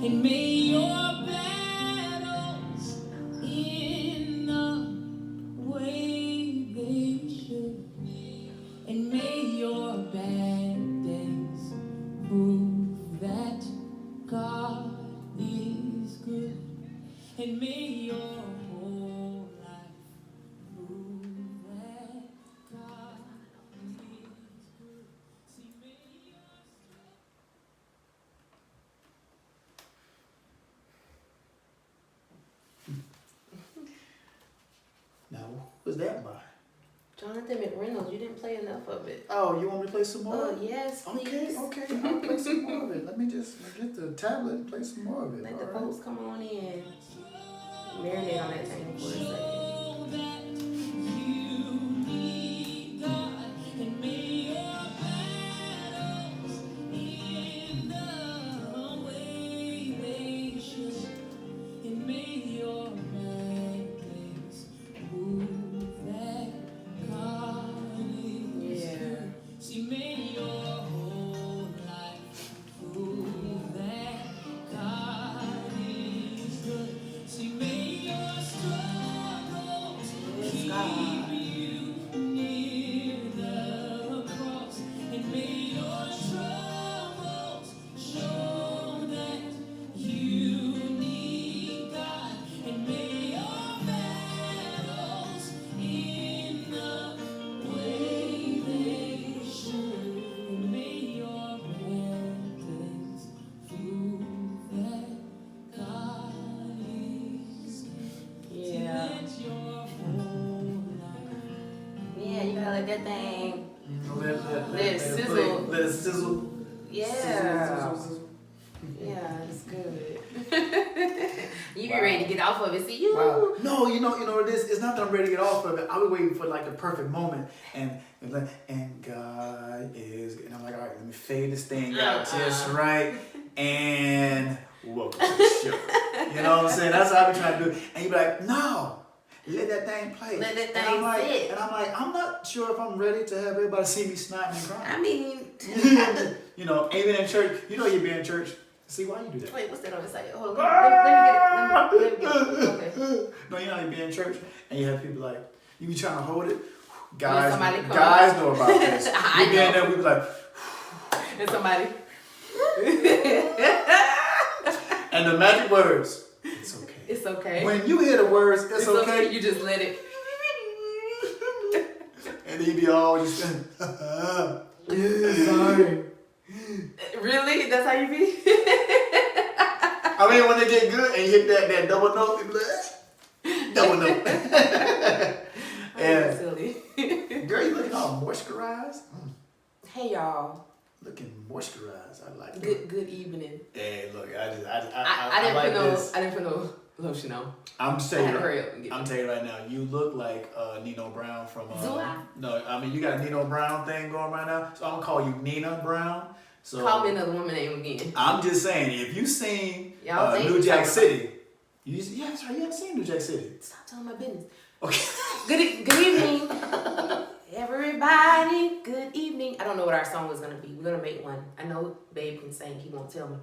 and may your battles in the way they should, and may your bad days prove that God is good, and may your whole life prove that God is good. See, may your Now, who was that by? Jonathan McReynolds, you didn't play enough of it. Oh, you want me to play some more? Yes, please. Okay, I'll play some more of it. Let me just get the tablet and play some more of it. Let the folks come on in. Marinate on that thing for a second. That thing. Let it sizzle. Let it sizzle. Yeah. Sizzle. Yeah, it's good. You be ready to get off of it. See you. Wow. No, you know what it is? It's not that I'm ready to get off of it. I was waiting for like the perfect moment, and God is, and I'm like, all right, let me fade this thing out just right, and welcome to the show. You know what I'm saying? That's how I be trying to do it. And you be like, no. Let that thing play. Let that thing sit. And I'm like, I'm not sure if I'm ready to have everybody see me snotting and crying. I mean, you know, even in church, you know you be in church. See, why you do that? Wait, what's that on the side? Hold on, let me get it. Okay. No, you know you be in church and you have people like, you be trying to hold it. Guys know about this. I We be in there, we be like, and somebody. and the magic words, it's okay. It's okay. When you hear the words, it's okay. You just let it. And then you be all just, sorry. Really? That's how you be? I mean, when they get good and you hit that double note, you be like, double note. Yeah. Silly. Girl, you looking all moisturized. Hey, y'all. Looking moisturized. I like it. Good evening. Hey, look, I didn't put no lotion on. I'm just telling you. I'm telling you right now, you look like Nino Brown from. Do I? No, I mean you got a Nino Brown thing going right now, so I'm gonna call you Nina Brown. So call me another woman name again. I'm just saying, if you seen New Jack City, you haven't seen New Jack City. Stop telling my business. Okay. Good evening, everybody. Good evening. I don't know what our song was gonna be. We're gonna make one. I know Babe can sing. He won't tell me.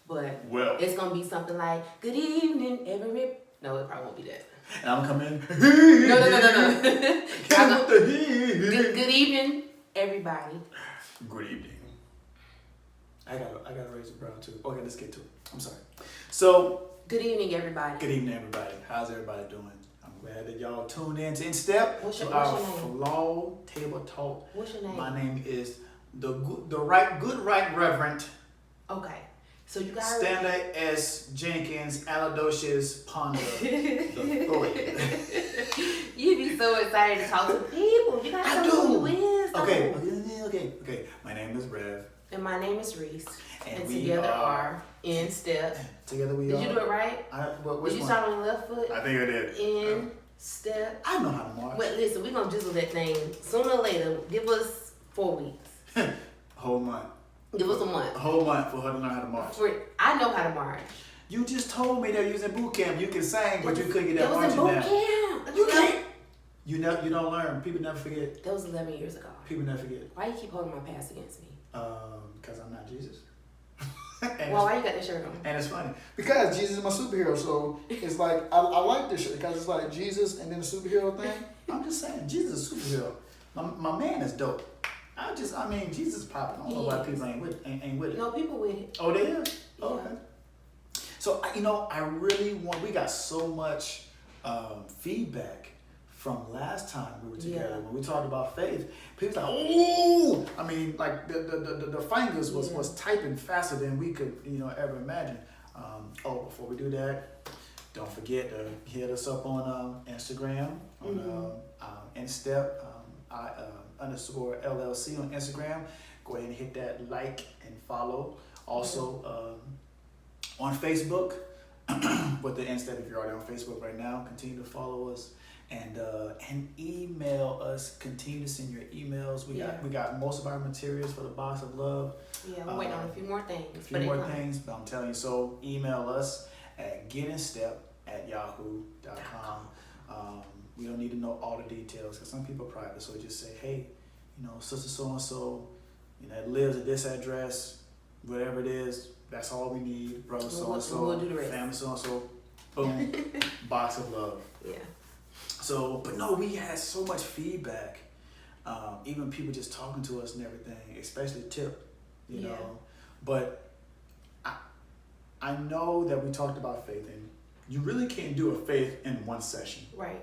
But it's gonna be something like, good evening, every. No, it probably won't be that. And I'm coming in. No. Good evening, everybody. Good evening. I gotta raise the brow too. Okay, let's get to it. I'm sorry. So. Good evening, everybody. Good evening, everybody. How's everybody doing? I'm glad that y'all tuned in to In Step. What's your our name? FLAW Table Talk. What's your name? My name is the right Reverend. Okay. So you guys. Stanley S. Jenkins, Aladocious Ponder the Third. You be so excited to talk to people. You gotta know who you is. Okay. My name is Rev. And my name is Reese. And we together are In Step. Together we are. Did you do it right? Did you start on your left foot? I think I did. In Step. I know how to march. But listen, we're gonna jizzle that thing sooner or later. Give us 4 weeks. A whole month. Give us a month. A whole month for her to learn how to march. I know how to march. You just told me that you was in boot camp. You can sing, but you couldn't get that marching down. It was in boot camp. You can't. You don't learn. People never forget. That was 11 years ago. People never forget. Why you keep holding my past against me? Because I'm not Jesus. Well, why you got that shirt on? And it's funny because Jesus is my superhero, so it's like I like this shirt because it's like Jesus and then the superhero thing. I'm just saying, Jesus is a superhero. My man is dope. Jesus is popping. I don't know why people ain't with it. No, people with it. Oh, they are? Yeah. Okay. So, I really we got so much feedback from last time we were together. When we talked about faith, people like, oh! I mean, like the fingers was typing faster than we could, ever imagine. Before we do that, don't forget to hit us up on Instagram, on Instep, _LLC on Instagram. Go ahead and hit that like and follow. Also, on Facebook, with the Instep, if you're already on Facebook right now, continue to follow us and email us. Continue to send your emails. We got most of our materials for the Box of Love. Yeah, we're waiting on a few more things. But I'm telling you. So email us at getinstep@yahoo.com. We don't need to know all the details because some people are private. So just say, hey, sister so-and-so, lives at this address, whatever it is, that's all we need. Brother so-and-so, we'll do the rest. family so-and-so, boom, Box of Love. Yeah. So, but no, we had so much feedback. Even people just talking to us and everything, especially Tip, you know. But I know that we talked about faith, and you really can't do a faith in one session. Right.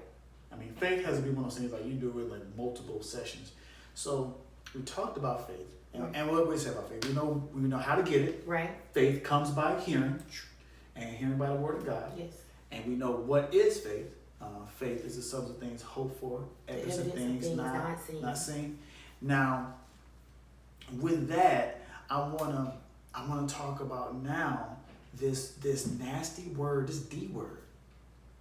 I mean, faith has to be one of those things like you do it like multiple sessions. So we talked about faith, and what we say about faith. We know how to get it. Right. Faith comes by hearing, and hearing by the word of God. Yes. And we know what is faith. Faith is the substance of things hoped for, evidence of things not seen. Now, with that, I wanna talk about now this nasty word, this D word.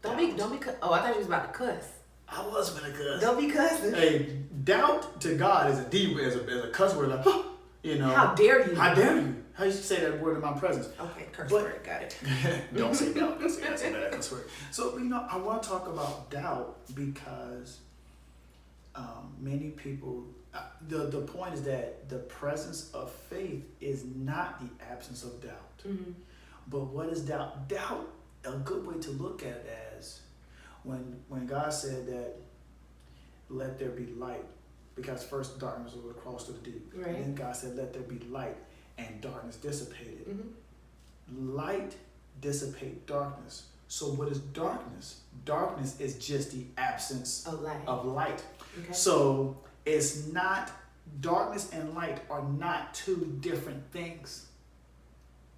Don't be. Oh, I thought you was about to cuss. I was gonna cuss. Don't be cussing. Hey, doubt to God is a D word, as a cuss word. Like, How dare you? How dare you? How you say that word in my presence? Okay, curse word, got it. Don't say doubt. Don't say that curse word. So I want to talk about doubt because many people. The point is that the presence of faith is not the absence of doubt. Mm-hmm. But what is doubt? Doubt, a good way to look at it as when God said that, let there be light, because first darkness was across to the deep. Right. And then God said, let there be light, and darkness dissipated. Mm-hmm. Light dissipates darkness. So what is darkness? Darkness is just the absence of light. Okay. So it's not, darkness and light are not two different things.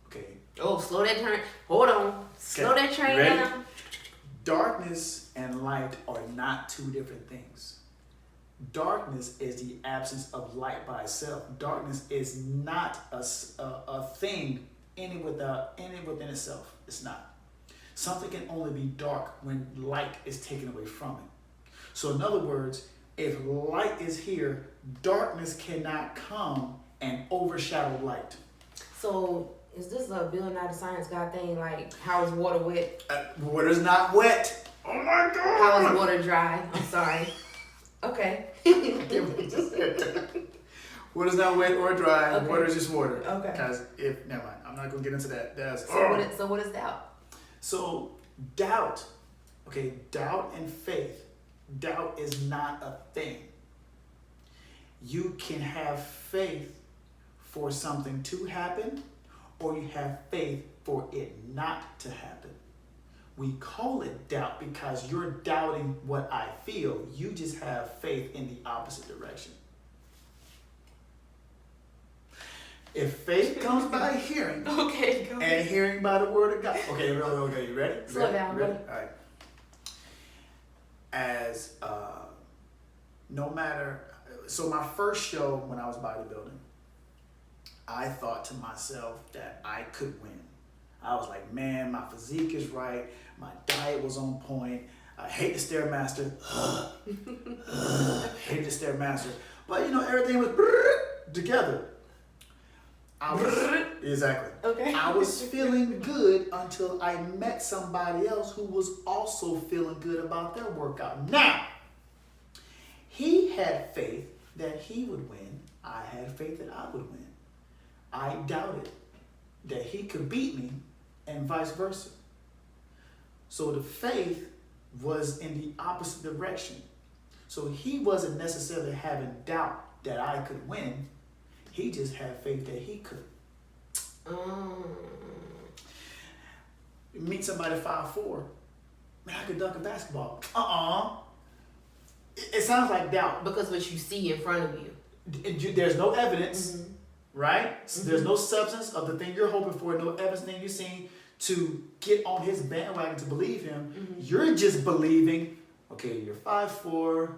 Okay. Oh, slow that train. Hold on. Slow that train down. Darkness and light are not two different things. Darkness is the absence of light by itself. Darkness is not a thing in within itself. It's not. Something can only be dark when light is taken away from it. So in other words, if light is here, darkness cannot come and overshadow light. So is this a Bill Nye the Science Guy thing? Like, how is water wet? Water's not wet. Oh my God. How is water dry? I'm sorry. Okay. Water's not wet or dry. Okay. Water is just water. Okay. Because never mind. I'm not gonna get into that. So what is doubt? So doubt. Okay, doubt and faith. Doubt is not a thing. You can have faith for something to happen, or you have faith for it not to happen. We call it doubt because you're doubting what I feel. You just have faith in the opposite direction. If faith comes by hearing, okay, go ahead. and hearing by the word of God. Okay, you ready? Slow down, ready? ready? All right. As no matter, so my first show when I was bodybuilding, I thought to myself that I could win. I was like, man, my physique is right. My diet was on point. I hate the Stairmaster. Hate the Stairmaster. But everything was together. Exactly. Okay. I was feeling good until I met somebody else who was also feeling good about their workout. Now, he had faith that he would win. I had faith that I would win. I doubted. that he could beat me and vice versa. So the faith was in the opposite direction. So he wasn't necessarily having doubt that I could win. He just had faith that he could. Meet somebody 5'4". Man, I could dunk a basketball. It sounds like doubt. Because what you see in front of you. There's no evidence, right? There's no substance of the thing you're hoping for, no evidence thing you've seen to get on his bandwagon to believe him. You're just believing, okay, you're 5'4",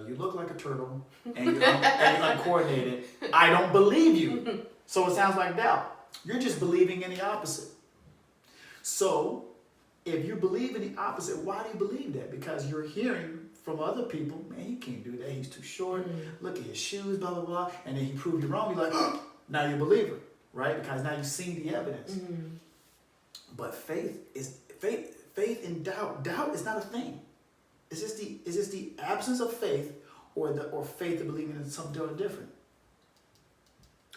you look like a turtle, and you're uncoordinated. I don't believe you. So it sounds like doubt. You're just believing in the opposite. So if you believe in the opposite, why do you believe that? Because you're hearing from other people, man, he can't do that. He's too short. Look at his shoes, blah, blah, blah. And then he proved you wrong. You're like, oh, now you're a believer, right? Because now you've seen the evidence. But faith and doubt. Doubt is not a thing. Is this the absence of faith or faith of believing in something totally different?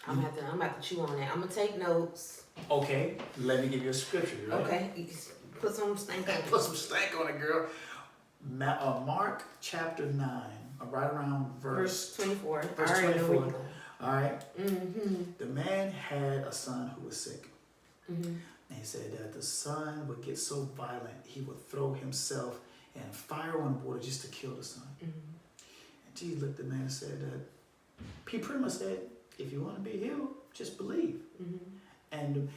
I'm about to chew on that. I'm gonna take notes. Okay, let me give you a scripture. Right? Okay, put some stank on it. Put some stank on it, girl. Mark chapter 9, right around verse 24. Verse 24. All right. The man had a son who was sick. And he said that the son would get so violent, he would throw himself in fire on the water just to kill the son. And Jesus looked at the man and said that, he pretty much said, if you want to be healed, just believe. And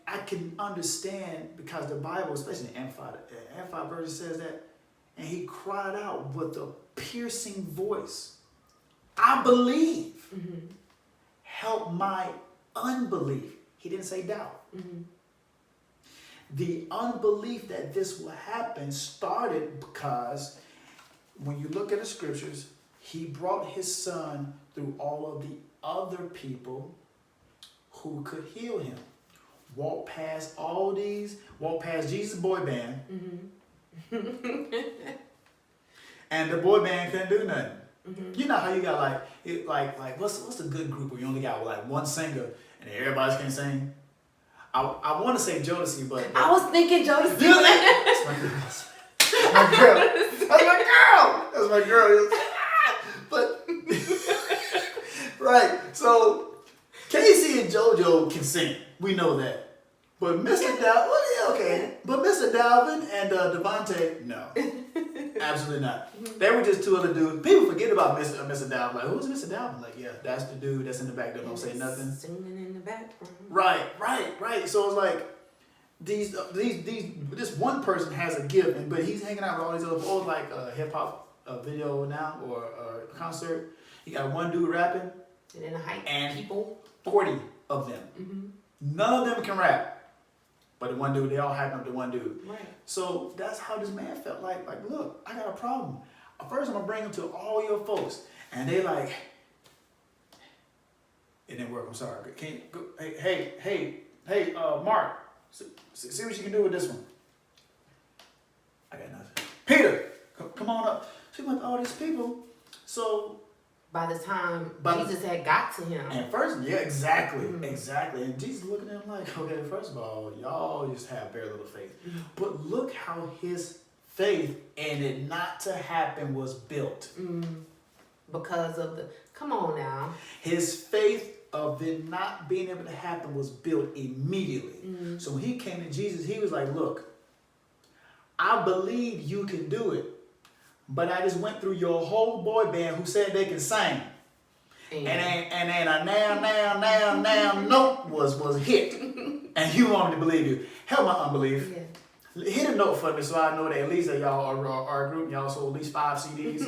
I can understand because the Bible, especially the Amplified version says that, and he cried out with a piercing voice, I believe. Help my unbelief. He didn't say doubt. The unbelief that this will happen started because when you look at the scriptures, he brought his son through all of the other people who could heal him. Walk past Jesus' boy band. And the boy band couldn't do nothing. You know how you got like what's a good group where you only got like one singer and everybody can sing? I want to say Jodeci, but I was thinking Jodeci. That's my girl. That's my girl. But right, so Casey and JoJo can sing. We know that. But Mr. Dalvin, okay. But Mr. Dalvin and Devontae, no. Absolutely not. They were just two other dudes. People forget about Mr. Dalvin. Like, who's Mr. Dalvin? Like, yeah, that's the dude that's in the back that don't say nothing. Singing in the background. Right. So it's like this one person has a gift, but he's hanging out with all these other boys, like a hip hop video now or a concert. You got one dude rapping, and then a hype and people, 40 of them. None of them can rap. But the one dude, they all hyping up the one dude. Right. So that's how this man felt like, look, I got a problem. First, I'm going to bring him to all your folks. And they like, it didn't work, I'm sorry. Can you go, hey, Mark, see what you can do with this one. I got nothing. Peter, come on up. She went to all these people. So by the time Jesus had got to him. And first, yeah, exactly. And Jesus looking at him like, okay, first of all, y'all just have very little faith. But look how his faith and it not to happen was built. Because of come on now. His faith of it not being able to happen was built immediately. So when he came to Jesus, he was like, look, I believe you can do it. But I just went through your whole boy band who said they can sing. And then a now note was hit. And you want me to believe you. Help my unbelief. Yeah. Hit a note for me so I know that at least that y'all are a group. Y'all sold at least 5 CDs.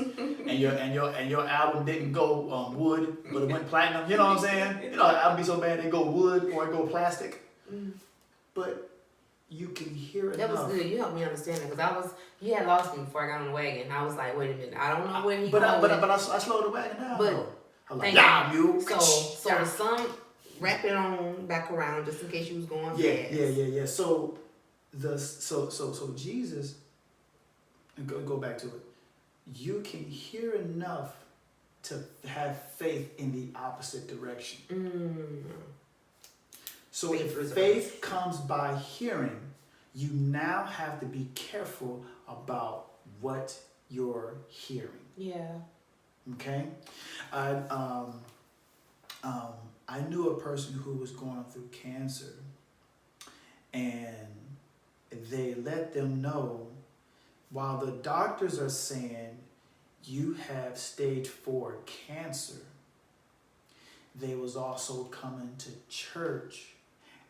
and your album didn't go wood, but it went platinum. You know what I'm saying? You know, album be so bad they go wood or it go plastic. But you can hear it. That was good. You helped me understand it because you had lost me before I got on the wagon. I was like, wait a minute, I don't know where he But I slowed the wagon down. But I'm like, yeah, you. So the son wrap it on back around just in case you was going fast. Yeah. So Jesus, and go back to it. You can hear enough to have faith in the opposite direction. So if faith comes by hearing, you now have to be careful about what you're hearing. Yeah. Okay? I knew a person who was going through cancer, and they let them know, while the doctors are saying you have stage 4 cancer, they was also coming to church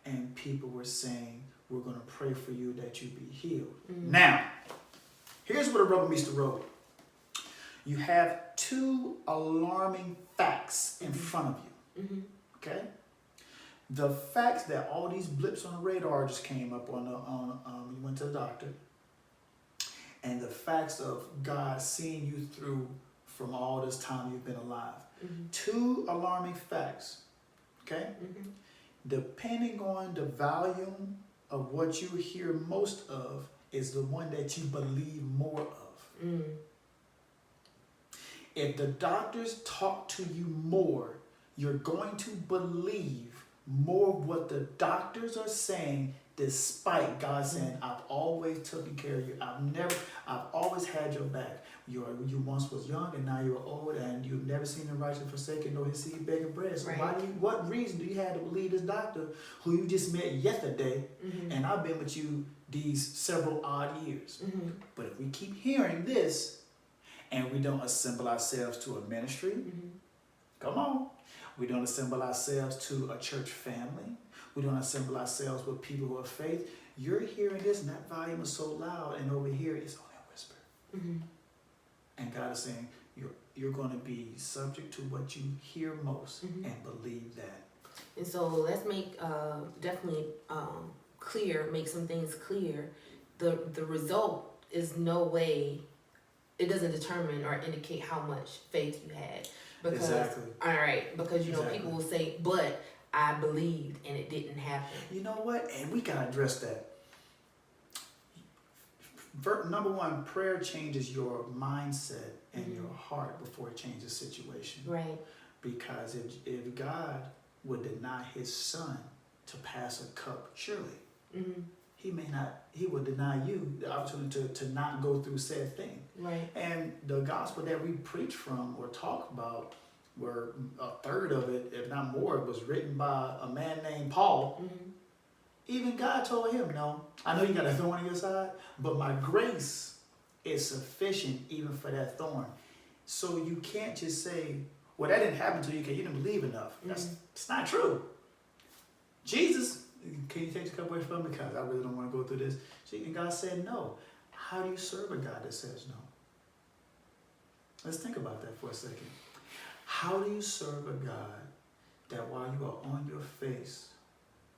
and people were saying, we're going to pray for you that you be healed. Mm-hmm. Now, here's where the rubber meets the road. You have 2 alarming facts in front of you. Mm-hmm. Okay? The facts that all these blips on the radar just came up on you went to the doctor, and the facts of God seeing you through from all this time you've been alive. Mm-hmm. 2 alarming facts. Okay? Mm-hmm. Depending on the volume of what you hear most of is the one that you believe more of. Mm. If the doctors talk to you more, you're going to believe more of what the doctors are saying, despite God saying, I've always taken care of you. I've always had your back. You once was young and now you're old, and you've never seen the righteous forsaken nor his seed begging bread. So what reason do you have to believe this doctor who you just met yesterday, and I've been with you these several odd years? Mm-hmm. But if we keep hearing this and we don't assemble ourselves to a ministry, come on, we don't assemble ourselves to a church family, we don't assemble ourselves with people who have faith, you're hearing this and that volume is so loud, and over here it's only a whisper. Mm-hmm. And God is saying, you're going to be subject to what you hear most, and believe that. And so let's make definitely make some things clear. The result is no way, it doesn't determine or indicate how much faith you had. Because, exactly. All right, because people will say, but I believed and it didn't happen. You know what? And we got to address that. Number 1, prayer changes your mindset and your heart before it changes the situation. Right. Because if God would deny his son to pass a cup, surely he would deny you the opportunity to not go through said thing. Right. And the gospel that we preach from or talk about, where a third of it, if not more, was written by a man named Paul. Even God told him, no, I know you got a thorn in your side, but my grace is sufficient even for that thorn. So you can't just say, well, that didn't happen to you because you didn't believe enough. It's not true. Jesus, can you take the cup away from me because I really don't want to go through this? And God said no. How do you serve a God that says no? Let's think about that for a second. How do you serve a God that while you are on your face,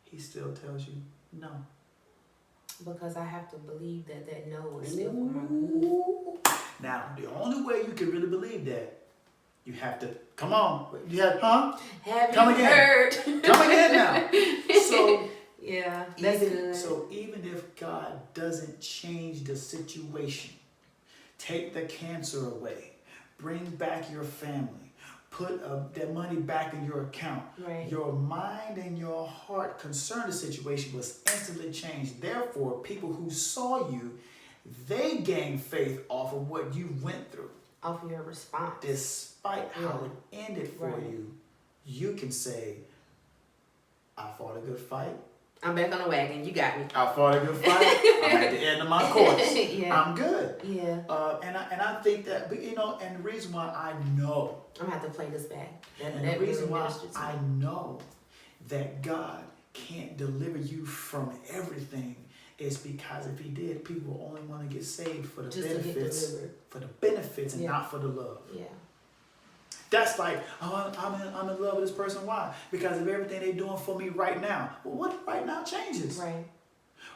he still tells you no? Because I have to believe that no is still for my good. Now, the only way you can really believe that, you have to, come on. You have, huh? Have come you again. Heard? Come again now. So, yeah, that's good. So even if God doesn't change the situation, take the cancer away, bring back your family, put that money back in your account. Right. Your mind and your heart concerning the situation was instantly changed. Therefore, people who saw you, they gained faith off of what you went through. Off of your response. Despite how it ended for you, you can say, I fought a good fight. I'm back on the wagon. You got me. I fought a good fight. I'm at the end of my course. I'm good. Yeah. And I think that, and the reason why I know. I'm going to have to play this back. And the reason why I know that God can't deliver you from everything is because if he did, people will only want to get saved for the benefits. For the benefits and not for the love. Yeah. That's like, I'm in love with this person. Why? Because of everything they're doing for me right now. Well, what right now changes? Right.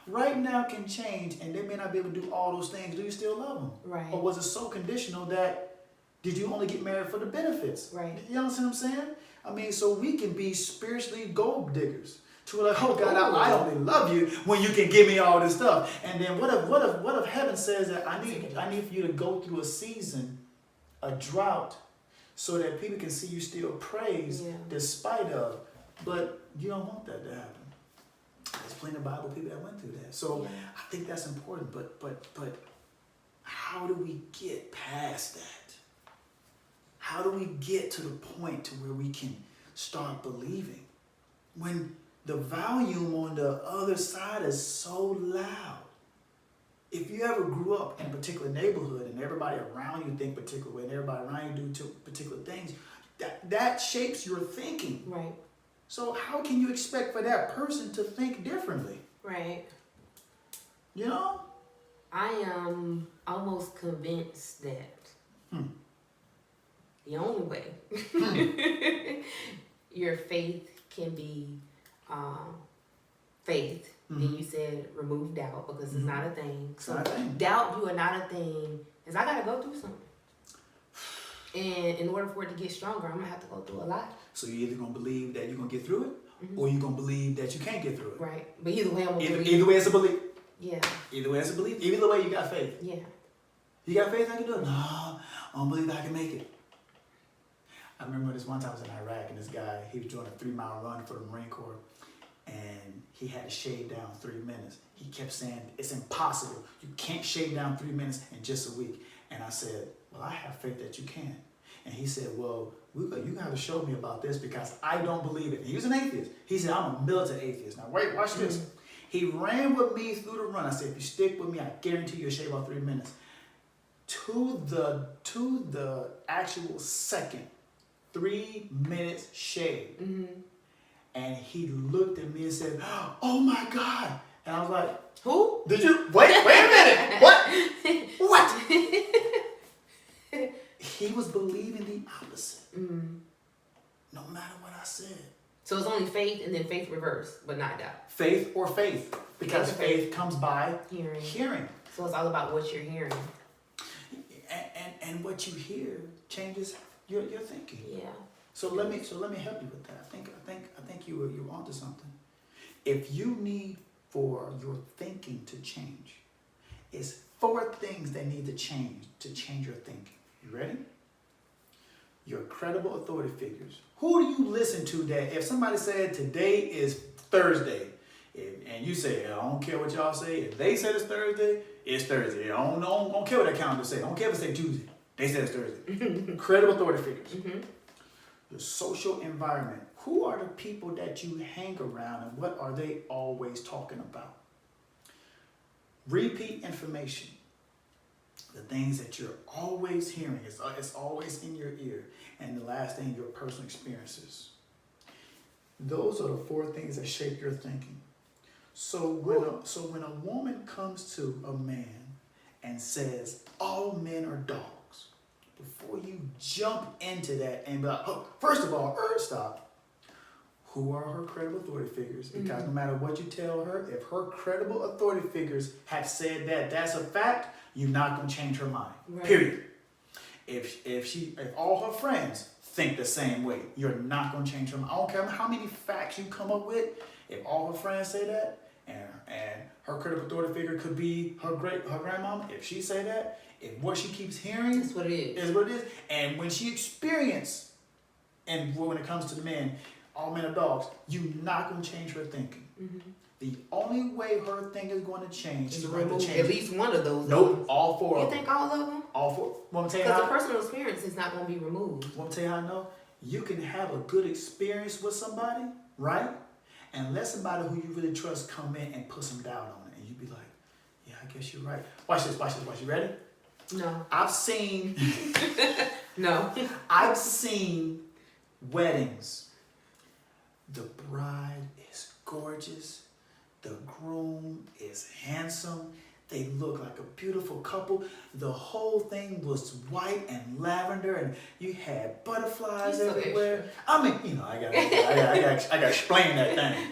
Right now can change, and they may not be able to do all those things. Do you still love them? Right. Or was it so conditional that did you only get married for the benefits? Right. You understand what I'm saying? I mean, so we can be spiritually gold diggers. To like, oh God, I only love you when you can give me all this stuff. And then what if heaven says that I need for you to go through a season, a drought, so that people can see you still praise despite of, but you don't want that to happen. There's plenty of Bible people that went through that. So Yeah. I think that's important. But how do we get past that? How do we get to the point to where we can start believing when the volume on the other side is so loud? If you ever grew up in a particular neighborhood and everybody around you think particular way and everybody around you do particular things, that shapes your thinking. Right. So how can you expect for that person to think differently? Right. You know? I am almost convinced that the only way your faith can be faith, then you said remove doubt because it's not a thing. It's not a thing. Doubt you are not a thing is I gotta go through something. And in order for it to get stronger, I'm gonna have to go through a lot. So you're either gonna believe that you're gonna get through it, or you're gonna believe that you can't get through it. Right. But either way, I'm gonna believe. Either way, it's a belief. Yeah. Either way, it's a belief. Either way, you got faith. Yeah. You got faith I can do it? No, I don't believe I can make it. I remember this one time I was in Iraq and this guy, he was doing a 3-mile run for the Marine Corps and he had to shave down 3 minutes. He kept saying, it's impossible. You can't shave down 3 minutes in just a week. And I said, well, I have faith that you can. And he said, well, you got to show me about this because I don't believe it. And he was an atheist. He said, I'm a militant atheist. Now, wait, watch this. He ran with me through the run. I said, if you stick with me, I guarantee you'll shave off 3 minutes. To the actual second, 3 minutes shave. And he looked at me and said, oh my God. And I was like, who? Did you? Wait a minute. What? What? He was believing the opposite. No matter what I said. So it's only faith and then faith reverse, but not doubt. Faith or faith. Because faith comes by hearing. So it's all about what you're hearing. And what you hear changes your thinking. Yeah. So let me help you with that. I think you were onto something. If you need for your thinking to change, it's 4 things that need to change your thinking. You ready? Your credible authority figures. Who do you listen to that if somebody said today is Thursday, and you say, I don't care what y'all say, if they said it's Thursday, it's Thursday. I don't care what that calendar say. I don't care if it say Tuesday. They said it's Thursday. Credible authority figures. The social environment. Who are the people that you hang around and what are they always talking about? Repeat information. The things that you're always hearing, it's always in your ear. And the last thing, your personal experiences. Those are the 4 things that shape your thinking. So when a woman comes to a man and says, all men are dogs, before you jump into that and be like, oh, first of all, stop. Who are her credible authority figures? Because no matter what you tell her, if her credible authority figures have said that that's a fact, you're not going to change her mind. Right. Period. If all her friends think the same way, you're not going to change her mind. I don't care how many facts you come up with. If all her friends say that, and her credible authority figure could be her grandmama, if she say that, if what she keeps hearing is what it is. And when she experience, and when it comes to the men, all men are dogs, you're not going to change her thinking. The only way her thing is going to change is to remove at least one of those. Nope, all 4 of them. You think all of them? All 4. Want to tell you Because how? the personal experience is not going to be removed. Want to tell you how I know? You can have a good experience with somebody, right? And let somebody who you really trust come in and put some doubt on it. And you be like, yeah, I guess you're right. Watch this. You ready? No. I've seen... No. I've seen weddings. The bride is gorgeous. The groom is handsome. They look like a beautiful couple. The whole thing was white and lavender, and you had butterflies everywhere. I mean, I gotta explain that thing.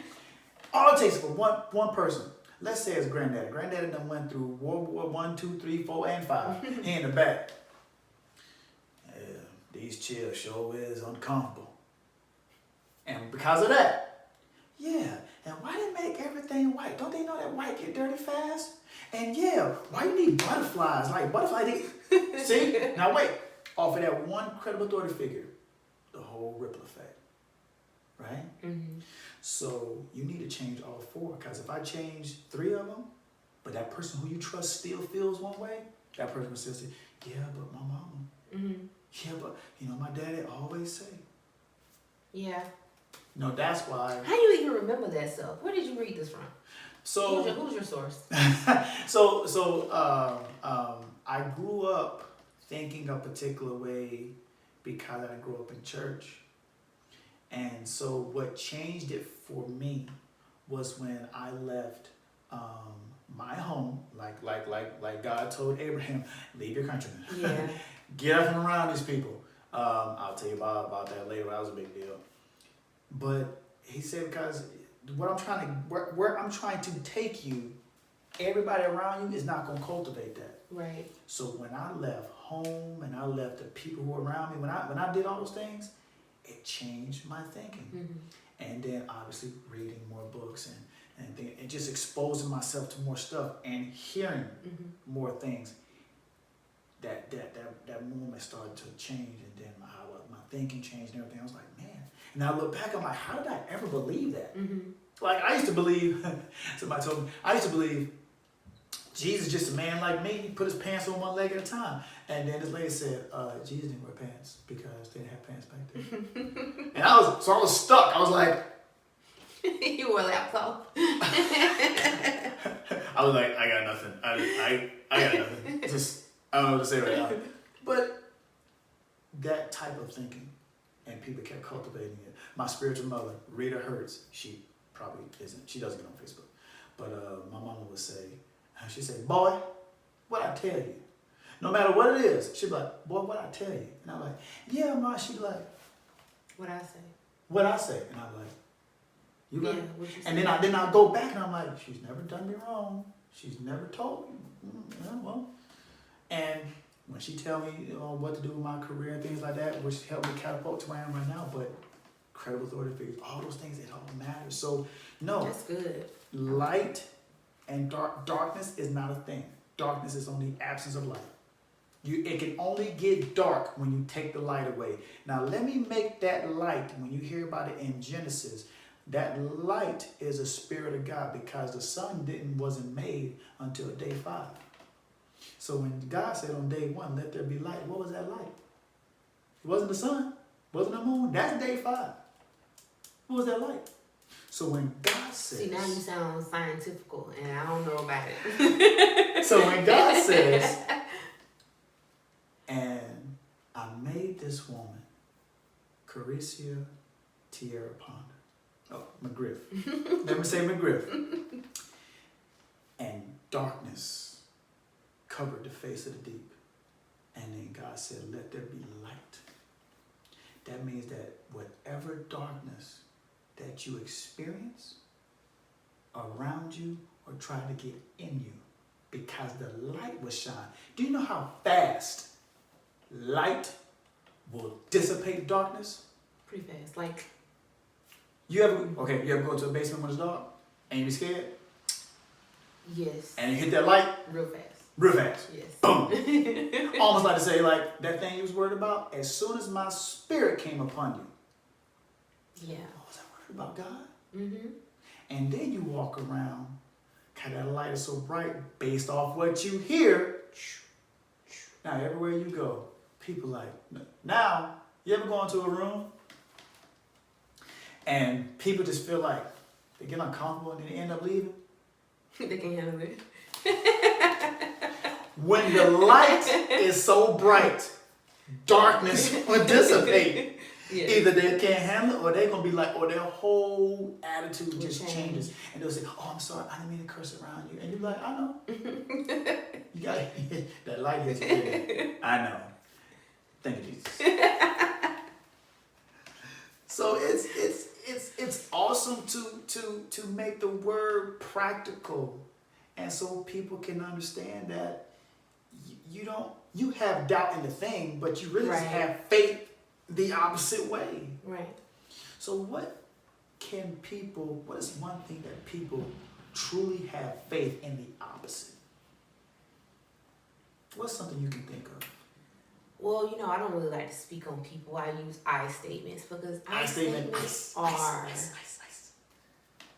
All it takes for one person. Let's say it's granddaddy. Granddaddy done went through World War 1, 2, 3, 4, and 5. He in the back. These chairs sure is uncomfortable. And because of that, yeah. And why they make everything white? Don't they know that white get dirty fast? And yeah, why you need butterflies? Like butterflies, see? Now wait, off of that one credible authority figure, the whole ripple effect. right? Mm-hmm. So you need to change all 4, because if I change 3 of them, but that person who you trust still feels one way, that person will still say, yeah, but my mama, Mm-hmm. yeah, but my daddy always say. Yeah. No, that's why. How do you even remember that stuff? Where did you read this from? So Who's your source? I grew up thinking a particular way because I grew up in church. And so what changed it for me was when I left my home, like God told Abraham, leave your countrymen. Yeah. Get up and around these people. I'll tell you about that later. That was a big deal. But he said, because where I'm trying to take you, everybody around you is not going to cultivate that. Right. So when I left home and I left the people who were around me, when I did all those things, it changed my thinking. Mm-hmm. And then obviously reading more books and just exposing myself to more stuff and hearing more things. That moment started to change, and then my thinking changed and everything. I was like, man. And I look back, I'm like, how did I ever believe that? Mm-hmm. Like, I used to believe, somebody told me, I used to believe Jesus is just a man like me. He put his pants on one leg at a time. And then this lady said, Jesus didn't wear pants because they didn't have pants back then. And I was stuck. I was like, You wore a laptop. I was like, I got nothing. I got nothing. Just, I don't know what to say right now. But that type of thinking, and people kept cultivating it. My spiritual mother, Rita Hertz, she probably isn't. She doesn't get on Facebook. But my mama would say, she'd say, boy, what I tell you. No matter what it is, she'd be like, boy, what I tell you. And I'm like, yeah, Ma. She'd be like, What I say? what I say. And I'm like, you right? What you say? And then I go back and I'm like, she's never done me wrong. She's never told me. Yeah, well. And when she tell me what to do with my career and things like that, which helped me catapult to where I am right now, but credible authority figures, all those things, it all matters. So no, That's good. light and darkness is not a thing. Darkness is only absence of light. It can only get dark when you take the light away. Now let me make that light, when you hear about it in Genesis, that light is a spirit of God, because the sun wasn't made until day 5. So when God said on day 1, let there be light, what was that light? It wasn't the sun, it wasn't the moon. That's day 5. What was that light? So when God says... See, now you sound scientifical, and I don't know about it. So when God says, and I made this woman, Caricia Tierra Ponder. Oh, McGriff. Let me say McGriff. And darkness covered the face of the deep. And then God said, let there be light. That means that whatever darkness that you experience around you or try to get in you, because the light will shine. Do you know how fast light will dissipate darkness? Pretty fast. Like, You ever go to a basement when it's dark and you be scared? yes. And you hit that light Real fast. real fast. Yes. Boom. Almost like to say, like, that thing you was worried about, as soon as my spirit came upon you. Yeah. Oh, was I worried about God? Mm-hmm. And then you walk around, kind of that light is so bright, based off what you hear. Now, everywhere you go, people like, now, you ever go into a room and people just feel like they get uncomfortable and then they end up leaving? They can handle it. When the light is so bright, darkness will dissipate. Yeah. Either they can't handle it, or they're going to be like, or their whole attitude just change. changes. And they'll say, oh, I'm sorry, I didn't mean to curse around you. And you're like, I know. You got that light hits you. I know. Thank you, Jesus. So it's awesome to make the word practical, and so people can understand that you have doubt in the thing, but you really just have faith the opposite way. Right. So what is one thing that people truly have faith in the opposite? What's something you can think of? Well, you know, I don't really like to speak on people. I use I statements because I statements are nice.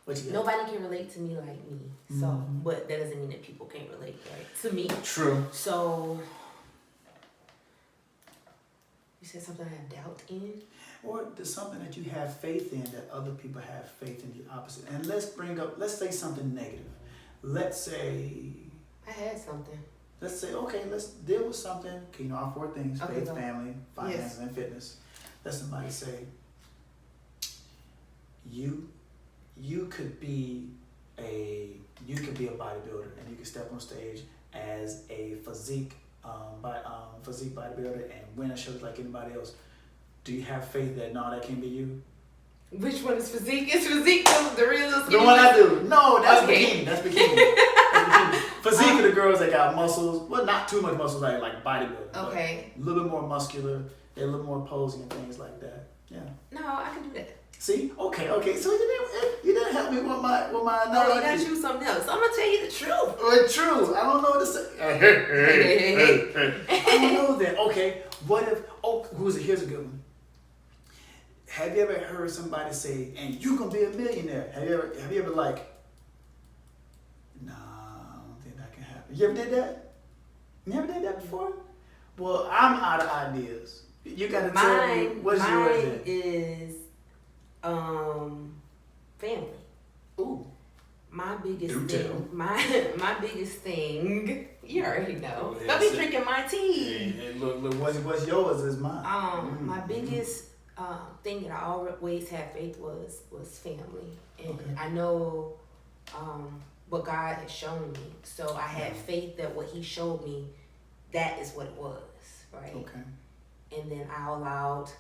What you got? nobody can relate to me like me. So, but that doesn't mean that people can't relate to me. True. So, you said something I have doubt in. Or there's something that you have faith in that other people have faith in the opposite. And let's say something negative. Let's say, I had something. okay, let's deal with something. Okay, you know, our 4 things: Okay, faith, go. family, finances, Yes. and fitness. Let somebody say, you could be a bodybuilder, and you could step on stage as a physique bodybuilder and win a show like anybody else. Do you have faith that no, that can be you? Which one is physique? Is physique the real The one I do. No, that's Okay. bikini. That's bikini. Physique are the girls that got muscles. Well, not too much muscles like bodybuilding. but Okay. a little bit more muscular. They're a little more posing and things like that. Yeah. No, I can do that. See? Okay. So you didn't help me with my No, you gotta analogy. choose something else. I'm gonna tell you the truth. Well, true. I don't know what to say. I don't know that. Okay. What if? Oh, here's a good one. Have you ever heard somebody say, "And you gonna be a millionaire"? Have you ever like? Nah, I don't think that can happen. You ever did that? You never did that before? Well, I'm out of ideas. You gotta tell me what's yours Mine then. is family. Ooh. My biggest Do thing. tell. My biggest thing. You already know. Oh, yeah, Don't be see. drinking my tea. Hey, look, what's yours is mine. My biggest thing that I always had faith was family, and Okay. I know what God has shown me. So I had faith that what He showed me, that is what it was, right? Okay. And then I allowed,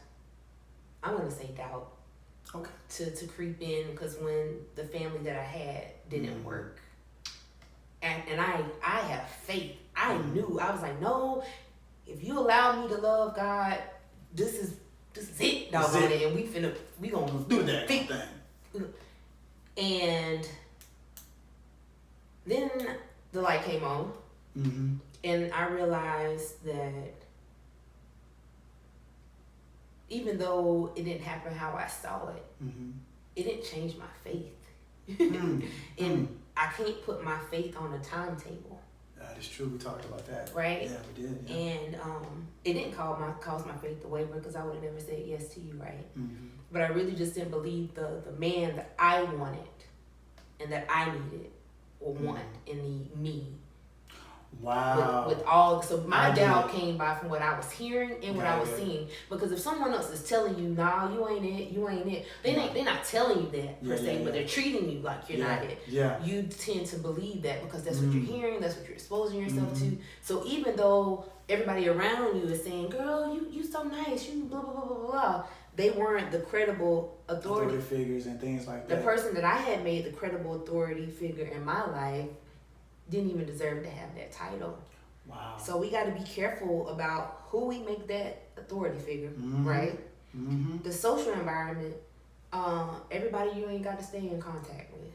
I'm gonna say doubt, Okay. to creep in, because when the family that I had didn't work, and I have faith. I knew, I was like, no, if you allow me to love God, this is it, doggone it, and we gonna Do that fix. thing. And then the light came on, Mm-hmm. and I realized that even though it didn't happen how I saw it, Mm-hmm. it didn't change my faith. Mm. And I can't put my faith on a timetable, That is true. We talked about that. right? Yeah, we did. Yeah. And it didn't cause my faith to waver, because I would have never said yes to you, right? Mm-hmm. But I really just didn't believe the man that I wanted and that I needed or want in the me. Wow. With all, so my I doubt get it. came by from what I was hearing and what Yeah, I was yeah. seeing. Because if someone else is telling you, nah, you ain't it, they're not telling you that per Yeah, se, yeah, but yeah. they're treating you like you're not it. Yeah. You tend to believe that because that's what you're hearing, that's what you're exposing yourself to. Mhm. So even though everybody around you is saying, girl, you so nice, you blah, blah, blah, blah, blah, they weren't the credible authority. figures and things like The that. person that I had made the credible authority figure in my life didn't even deserve to have that title. Wow. So we got to be careful about who we make that authority figure, Mhm. right? Mm-hmm. The social environment, everybody you ain't got to stay in contact with.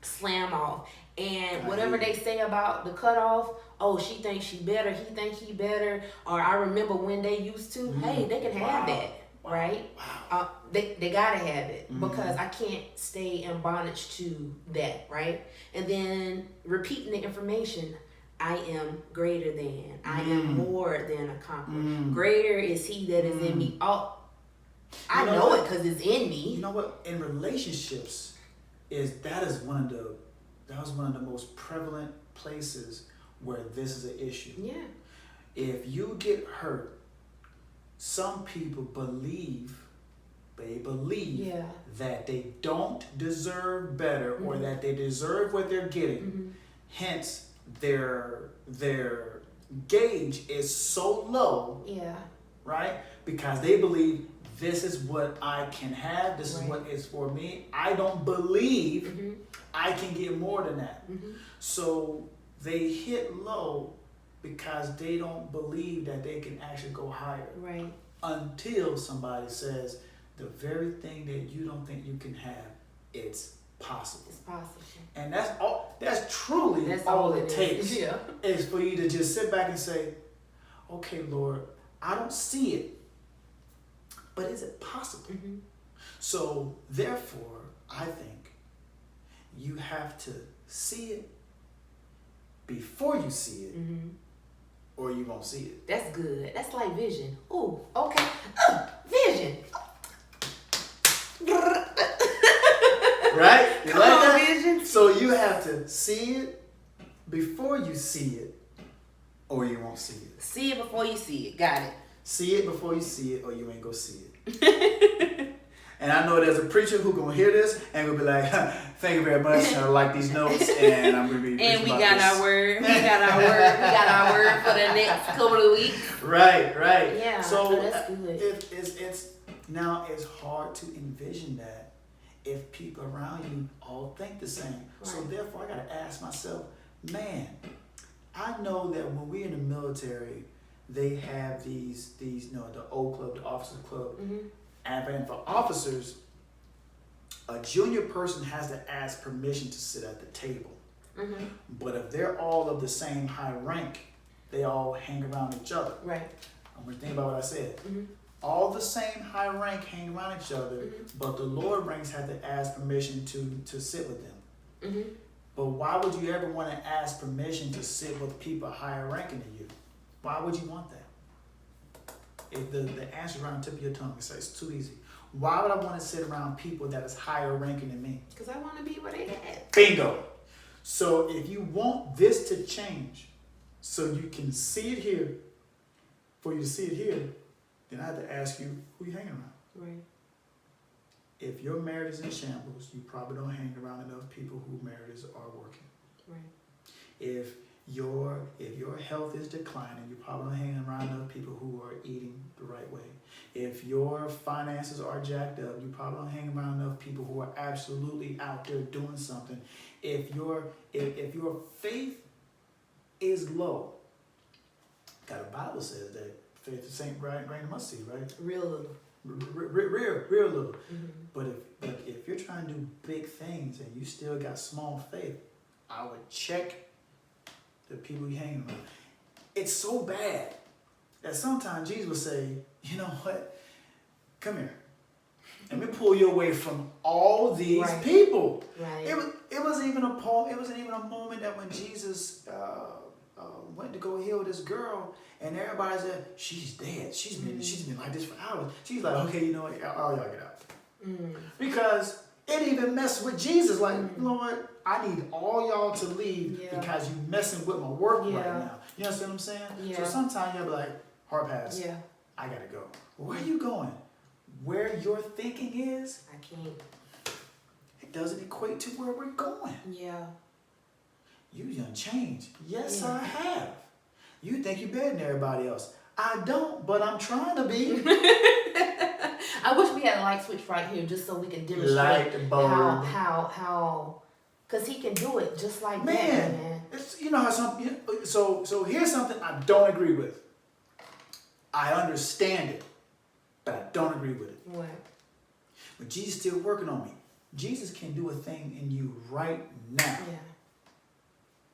Slam off. And whatever they say about the cutoff, oh, she thinks she better, he thinks he better, or I remember when they used to, hey, they can have that, right? Wow. They gotta have it, because I can't stay in bondage to that, right? And then repeating the information, I am greater than, I am more than a conqueror. Greater is He that is in me. Oh, I You know know what? it because it's in me. You know what? In relationships, that was one of the most prevalent places where this is an issue. Yeah. If you get hurt, some people believe Yeah. that they don't deserve better or that they deserve what they're getting. Hence, their gauge is so low, Yeah. right? Because they believe this is what I can have, this is Right. what is for me. I don't believe I can get more than that. So they hit low because they don't believe that they can actually go higher. Right. Until somebody says the very thing that you don't think you can have, it's possible. It's possible. And that's all. That's truly That's all all it it takes. is. Yeah. Is for you to just sit back and say, okay, Lord, I don't see it, but is it possible? Mm-hmm. So therefore, I think you have to see it before you see it, Mm-hmm. or you won't see it. That's good. That's like vision. Ooh, okay. Vision. Right? You like that? Vision. So you have to see it before you see it, or you won't see it. See it before you see it. Got it. See it before you see it, or you ain't gonna see it. And I know there's a preacher who gonna hear this and will be like, "Thank you very much. I like these notes, and I'm gonna be preaching And we about got this." our word. We got our word. We got our word for the next couple of weeks. Right. Yeah. So that's good. it's now it's hard to envision that if people around you all think the same. So Right. therefore, I gotta ask myself, man, I know that when we're in the military, they have these the O Club, the Officers Club. Mm-hmm. And for officers, a junior person has to ask permission to sit at the table. Mm-hmm. But if they're all of the same high rank, they all hang around each other. Right. I'm gonna think about what I said. Mm-hmm. All the same high rank hang around each other, Mm-hmm. but the lower ranks have to ask permission to sit with them. Mm-hmm. But why would you ever want to ask permission to sit with people higher ranking than you? Why would you want that? If the answer is around the tip of your tongue, it's too easy. Why would I want to sit around people that is higher ranking than me? Because I want to be where they at. Bingo. So if you want this to change, so you can see it here, for you to see it here, then I have to ask you, who you hanging around? Right. If your marriage is in shambles, you probably don't hang around enough people whose marriages are working. Right. If your health is declining, you probably don't hang around enough people who are eating the right way. If your finances are jacked up, you probably don't hang around enough people who are absolutely out there doing something. If your faith is low, God, the Bible says that faith is the same grain of mustard seed, right? Real little. Real little. Mm-hmm. But if you're trying to do big things and you still got small faith, I would check the people you hang around. It's so bad that sometimes Jesus will say, you know what? Come here. Let me pull you away from all these Right. people. Right. It was even a poem. It wasn't even a moment that when Jesus went to go heal this girl, and everybody said she's dead. She's been like this for hours. She's like, okay, you know what? All y'all get out. Mm. Because it even messed with Jesus. Like, Lord, I need all y'all to leave because you messing with my work right now. You understand what I'm saying? Yeah. So sometimes you'll be like, hard pass. Yeah. I gotta go. Where are you going? Where your thinking is, I can't. it doesn't equate to where we're going. Yeah. You done changed. Yes, Yeah. I have. You think you're better than everybody else. I don't, but I'm trying to be. I wish we had a light switch right here just so we can demonstrate Light bulb. how, because he can do it just like that, Man, man. it's, you know how some. So here's something I don't agree with. I understand it, but I don't agree with it. What? But Jesus still working on me. Jesus can do a thing in you right now. Yeah.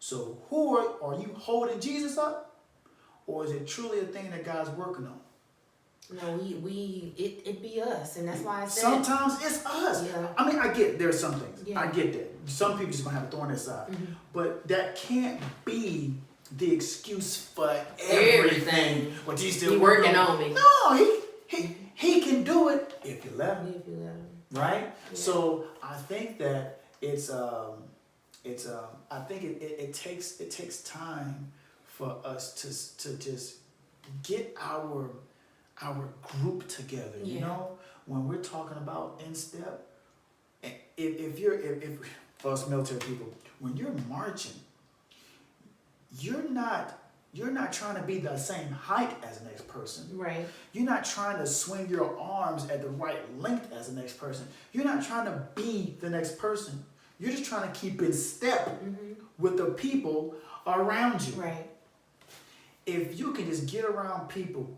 So are you holding Jesus up, or is it truly a thing that God's working on? No, it be us, and that's why I said. Sometimes it's us. Yeah. I mean, I get there's some things. Yeah. I get that. Some people just gonna have a thorn in their side, but that can't be the excuse for everything. What Jesus still He working on me. No, he can do it if you let him. If you let him. Right? Yeah. So I think that I think it takes time for us to just get our group together. You Yeah. know, when we're talking about in step, if for us military people, when you're marching, you're not trying to be the same height as the next person. Right. You're not trying to swing your arms at the right length as the next person. You're not trying to be the next person. You're just trying to keep in step with the people around you. Right. If you can just get around people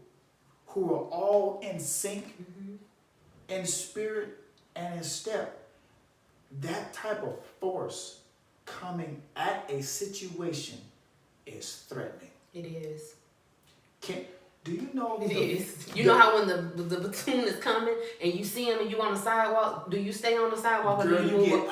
who are all in sync, in spirit and in step, that type of force coming at a situation is threatening. It is. Do you know? It is. You know how when the platoon is coming and you see him and you on the sidewalk, do you stay on the sidewalk Girl, or do you you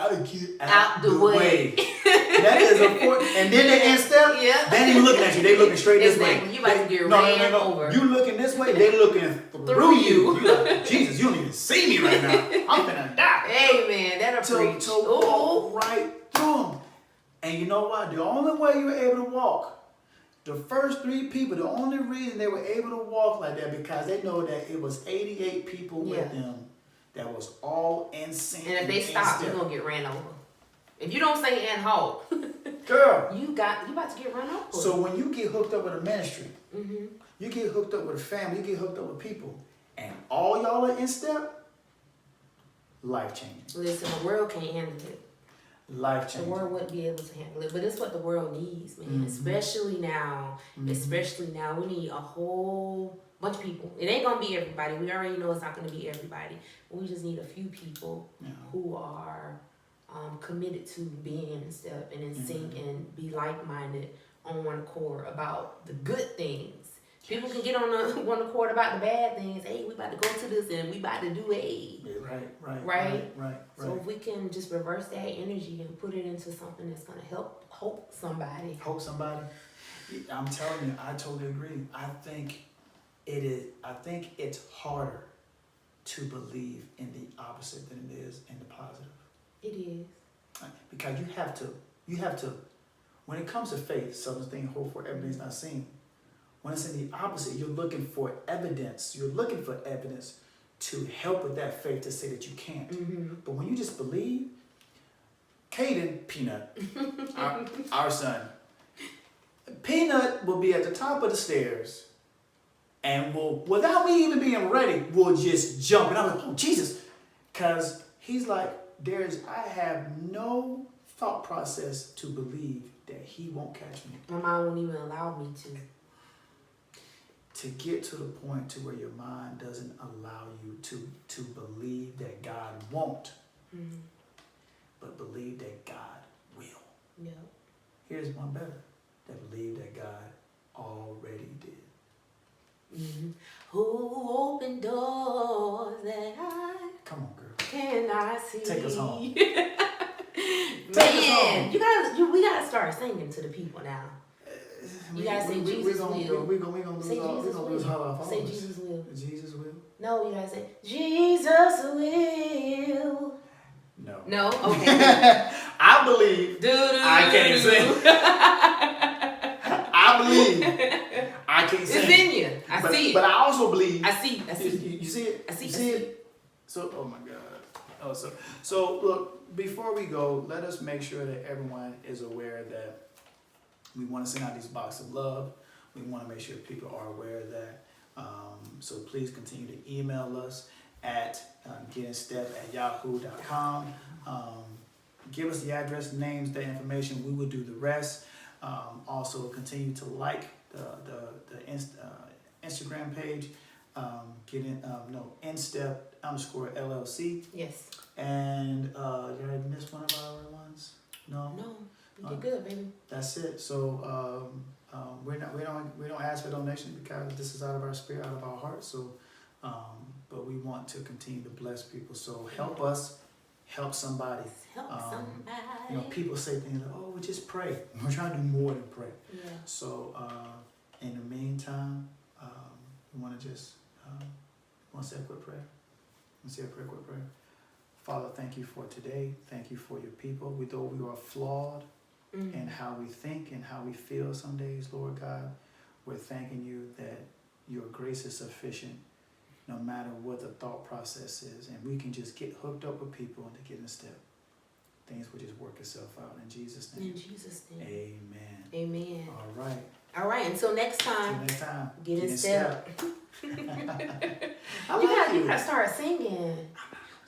get out the way. That is important. And then they instep. Yeah. They ain't even looking at you. They looking straight this way. Exactly. You about to get ran over. You looking this way. They looking through you. You like, Jesus, you don't even see me right now. I'm gonna die. Hey man, that'll preach. To walk right through them. And you know what? The only way you were able to walk. The first 3 people, the only reason they were able to walk like that because they know that it was 88 people with them that was all in sync. And if they stop, you're gonna get ran over. If you don't say and halt, girl, you about to get run over. So when you get hooked up with a ministry, you get hooked up with a family, you get hooked up with people, and all y'all are in step, life changing. Listen, the world can't handle it. Life changing. The world wouldn't be able to handle it, but it's what the world needs, man. Especially now. Especially now, we need a whole bunch of people. It ain't gonna be everybody. We already know it's not gonna be everybody. We just need a few people who are committed to being in step and in sync and be like-minded on one accord about the good things. People can get on one accord about the bad things. Hey, we about to go to this and we about to do a. Right. So if we can just reverse that energy and put it into something that's gonna hope somebody. I'm telling you, I totally agree. I think it's harder to believe in the opposite than it is in the positive. It is. Because you have to, when it comes to faith, something thing hope for, evidence not seen. When it's in the opposite, you're looking for evidence. You're looking for evidence to help with that faith to say that you can't. But when you just believe, Caden, Peanut, our son, Peanut will be at the top of the stairs and will, without me even being ready, will just jump. And I'm like, oh, Jesus. Because he's like, I have no thought process to believe that he won't catch me. My mom won't even allow me to. To get to the point to where your mind doesn't allow you to believe that God won't, but believe that God will. Yeah. Here's one better, that believe that God already did. Who opened doors that I Come on, girl. cannot see? Take us home. Man, we gotta start singing to the people now. You gotta say Jesus will. We're gonna lose all our followers. Say Jesus will. Jesus will? No, you gotta say Jesus will. No. No? Okay. I believe. I can't sing. I believe. I can't sing. It's in you. I see it. But I also believe. I see. You see it? I see it? So, oh my God. So look, before we go, let us make sure that everyone is aware that we want to send out these boxes of love. We want to make sure people are aware of that. So please continue to email us at getinstep@yahoo.com. Give us the address, names, the information. We will do the rest. Also continue to like the Instagram page. Instep_LLC. Yes. And did I miss one of our ones? No. You did good, baby. That's it. So we don't ask for donations because this is out of our spirit, out of our heart. So, but we want to continue to bless people. So help us, help somebody. Help somebody. You know, people say things like, "Oh, we just pray." We're trying to do more than pray. Yeah. So in the meantime, we want to just want to say a quick prayer. Let's say a quick prayer. Father, thank you for today. Thank you for your people. Though we are flawed in how we think and how we feel some days, Lord God, we're thanking you that your grace is sufficient no matter what the thought process is. And we can just get hooked up with people and to get in step. Things will just work itself out. In Jesus' name. In Jesus' name. Amen. Amen. All right. Until next time. Get in step. You gotta start singing.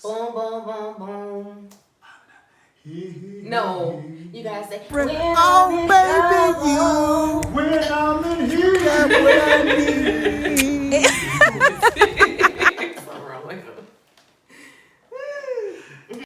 Boom, boom, boom, boom. No, you gotta say, when I'm in here, you. When I'm in here, that's what I need.